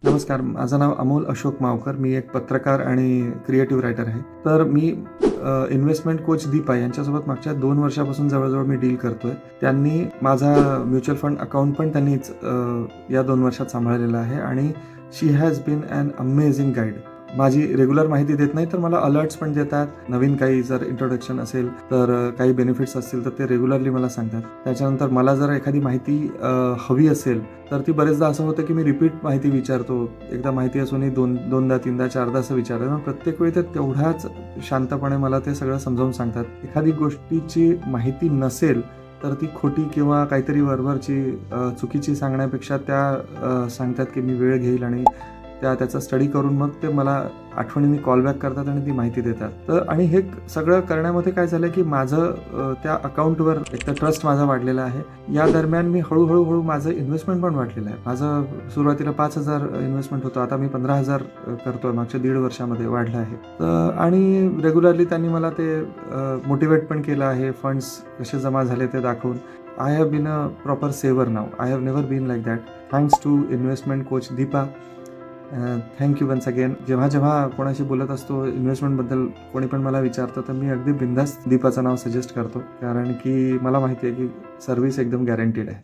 नमस्कार, माझं नाव अमोल अशोक मावकर. मी एक पत्रकार आणि क्रिएटिव्ह रायटर आहे. तर मी इन्व्हेस्टमेंट कोच दीपा यांच्यासोबत मागच्या 2 वर्षापासून जवळ-जवळ मी डील करतोय. त्यांनी माझा म्युच्युअल फंड अकाउंट पण त्यांनीच या 2 वर्षात सांभाळलेला आहे आणि she has been an amazing guide. माझी रेग्युलर माहिती देत नाही, तर मला अलर्ट्स पण देतात. नवीन काही जर इंट्रोडक्शन असेल, तर काही बेनिफिट्स असतील, तर ते रेग्युलरली मला सांगतात. त्याच्यानंतर मला जर एखादी माहिती हवी असेल, तर ती बरेचदा असं होतं, की मी रिपीट माहिती विचारतो. एकदा माहिती असूनही दोनदा, तीनदा, चारदा असं विचारलं. मग प्रत्येक वेळी ते तेवढ्याच शांतपणे मला ते सगळं समजावून सांगतात. एखादी गोष्टीची माहिती नसेल, तर ती खोटी किंवा काहीतरी वरवरची चुकीची सांगण्यापेक्षा त्या सांगतात, की मी वेळ घेईल आणि त्याचा स्टडी करून मग ते मला आठवणीने कॉल बॅक करतात आणि ती माहिती देतात. तर आणि हे सगळं करण्यामध्ये काय झालं, की माझं त्या अकाउंटवर एक तर ट्रस्ट माझा वाढलेला आहे. या दरम्यान मी हळू माझं इन्व्हेस्टमेंट पण वाढलेलं आहे. माझं सुरुवातीला 5,000 इन्व्हेस्टमेंट होतं. आता मी 15,000 करतोय. मागच्या 1.5 वर्षामध्ये वाढलं आहे. आणि रेग्युलरली त्यांनी मला ते मोटिवेट पण केलं आहे. फंड्स कसे जमा झाले ते दाखवून. I have been a proper saver now. I have never been like that. Thanks to investment coach Deepa. Thank you once again. जेव्हा कोणाशी बोलत असतो इन्व्हेस्टमेंटबद्दल, कोणी पण मला विचारतं, तर मी अगदी बिनधास्त दीपाचं नाव सजेस्ट करतो. कारण की मला माहिती आहे की सर्व्हिस एकदम गॅरंटीड आहे.